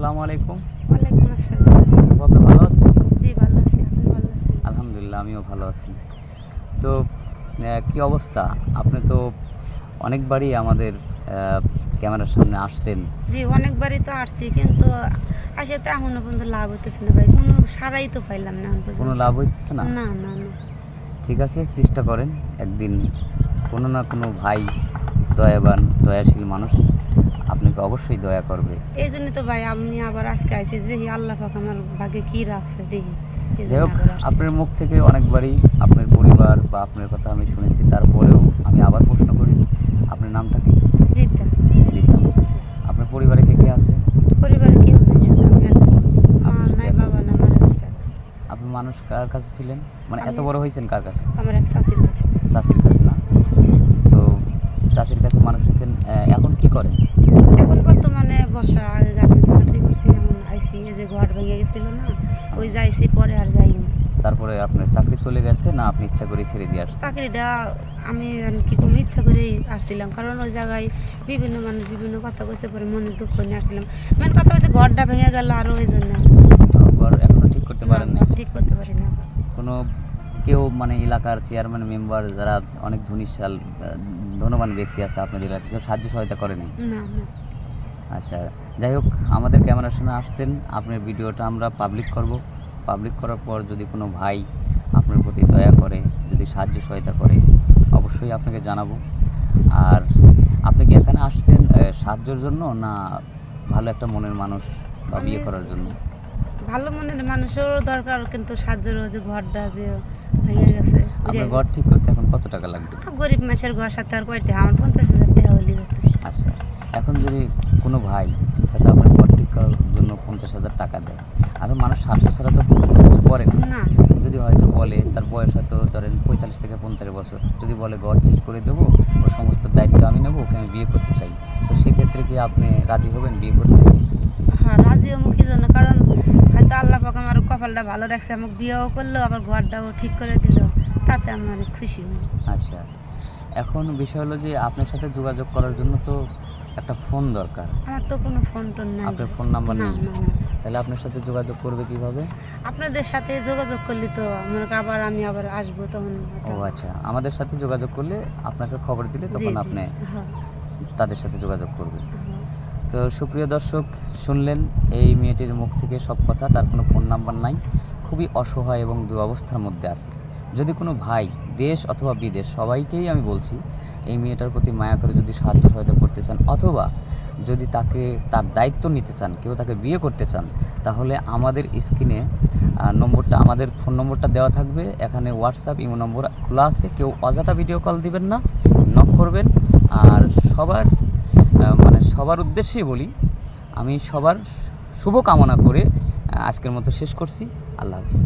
আসসালামু আলাইকুম। ওয়ালাইকুম আসসালাম। আপনি ভালো আছেন? জি ভালো আছি, আপনি ভালো আছেন? আলহামদুলিল্লাহ, আমিও ভালো আছি। তো কি অবস্থা? আপনি তো অনেকবারই আমাদের ক্যামেরার সামনে আসছেন। জি অনেকবারই তো আসছি, কিন্তু আসে তো এখনো পর্যন্ত লাভ হইতেছে না ভাই, কোনো সারাই তো পাইলাম না এখন কোনো পর্যন্ত। লাভ হইতেছে না? না না না। ঠিক আছে, চেষ্টা করেন। একদিন কোনো না কোনো ভাই, দয়াবান দয়াশীল মানুষ আপনাকে অবশ্যই দয়া করবে। এই জন্য তো ভাই আমি আবার আজকে আইছি, দেখি আল্লাহ পাক আমার ভাগ্যে কি রাখছে দেখি, এই যাই জন্য হোক, আবার আসছি। আপনার মুখ থেকে অনেকবারই আপনার পরিবার বা আপনার কথা আমি শুনেছি, তারপরেও আমি আবার প্রশ্ন করি, আপনার নামটা কি? রীতা। রীতা। জি। আপনার পরিবারে কে কে আছে? পরিবারে কেউ নাই, শুধু আমি একাই। মা আপনি শুধু নাই, একা? বাবা না, মারা গেছে। আপনি মানুষ কার কাছে ছিলেন? মানে এত আমি বড় হয়েছেন কার কাছে? আমার এক চাচির কাছে। চাচির কাছে না? তো চাচির কাছে মানুষ হয়েছেন, এখন কি করেন? এখন বর্তমানে বসা, আগে গার্মেন্টসে চাকরি করছি, এখন আইসি, এই যে ঘর ভেঙে গেছিল না, ওই যাইছি, পরে আর যাইনি। তারপরে আপনার চাকরি চলে গেছে না আপনি ইচ্ছা করে ছেড়ে দিয়ে আসছেন? চাকরিটা আমি কি কোনো ইচ্ছা করেই আসছিলাম, কারণ ওই জায়গায় বিভিন্ন মানুষ বিভিন্ন কথা কইছে, পরে মনে দুঃখ নিয়ে আসছিলাম। মেন কথা হচ্ছে ঘরটা ভেঙে গেল, আরও ওই জন্য ঘর এখনো ঠিক করতে পারেন না? ঠিক করতে পারি না। কোনো কেউ মানে এলাকার চেয়ারম্যান মেম্বার যারা অনেক ধনবান ব্যক্তি আছে আপনাদের এলাকায়, কেউ সাহায্য সহায়তা করে নাই? না না। আচ্ছা, যাই হোক, আমাদের ক্যামেরার সামনে আসছেন, আপনার ভিডিওটা আমরা পাবলিক করব। পাবলিক করার পর যদি কোনো ভাই আপনার প্রতি দয়া করে, যদি সাহায্য সহায়তা করে, অবশ্যই আপনাকে জানাবো। আর আপনি কি এখানে আসছেন সাহায্যের জন্য, না ভালো একটা মনের মানুষ বা বিয়ে করার জন্য? ভালো মনের মানুষেরও দরকার, কিন্তু সাহায্যের যে ঘরটা যে ভেঙে গেছে, আপনার ঘর ঠিক করতে এখন কত টাকা লাগবে? গরিব মাসের ঘর সাথে আর কয়টা, আমার 50,000 টাকা হলে যথেষ্ট। আচ্ছা, এখন যদি কোনো ভাই হয়তো আপনার ঘর ঠিক করার জন্য 50,000 টাকা দেয়, আর মানুষ স্বার্থ ছাড়া তো কোনো কিছু করে না। না যদি হয়তো বলে, তার বয়স হয়তো ধরেন 45 থেকে 50 বছর, যদি বলে ঘর ঠিক করে দেবো, ওর সমস্ত দায়িত্ব আমি নেবো, ওকে আমি বিয়ে করতে চাই, তো সেক্ষেত্রে কি আপনি রাজি হবেন বিয়ে করতে? হ্যাঁ রাজি হবো, কি জন্য, কারণ হয়তো আল্লাহ পাক আমার কপালটা ভালো রাখছে, আমাকে বিয়েও করলো, আবার ঘরটাও ঠিক করে দিল, তাতে আমি অনেক খুশি হই। আচ্ছা, এখন বিষয় হলো যে আপনার সাথে যোগাযোগ করার জন্য তো একটা ফোন দরকার। আমার তো কোনো ফোন টোন নাই। আপনার ফোন নাম্বার না নেই? না না। তাহলে আপনার সাথে যোগাযোগ করবে কিভাবে? আপনাদের সাথে যোগাযোগ করলে তো মনে করেন আবার আমি আবার আসবো, তখন ও আচ্ছা, আমাদের সাথে যোগাযোগ করলে আপনাকে খবর দিলে জি তখন জি। আপনি হ্যাঁ তাদের সাথে যোগাযোগ করবেন। হ্যাঁ। তো সুপ্রিয় দর্শক, শুনলেন এই মেয়েটির মুখ থেকে সব কথা। তার কোনো ফোন নাম্বার নাই, খুবই অসহায় এবং দুরবস্থার মধ্যে আছে। যদি কোনো ভাই দেশ অথবা বিদেশ, সবাইকেই আমি বলছি, এই মেয়েটার প্রতি মায়া করে যদি সাহায্য সহায়তা করতে চান, অথবা যদি তাকে তার দায়িত্ব নিতে চান, কেউ তাকে বিয়ে করতে চান, তাহলে আমাদের স্ক্রিনে নম্বরটা, আমাদের ফোন নম্বরটা দেওয়া থাকবে। এখানে হোয়াটসঅ্যাপ ইমো নম্বর খোলা আছে, কেউ অযথা ভিডিও কল দিবেন না, নক করবেন। আর সবার উদ্দেশ্যেই বলি, আমি সবার শুভ কামনা করে আজকের মতো শেষ করছি। আল্লাহ হাফিজ।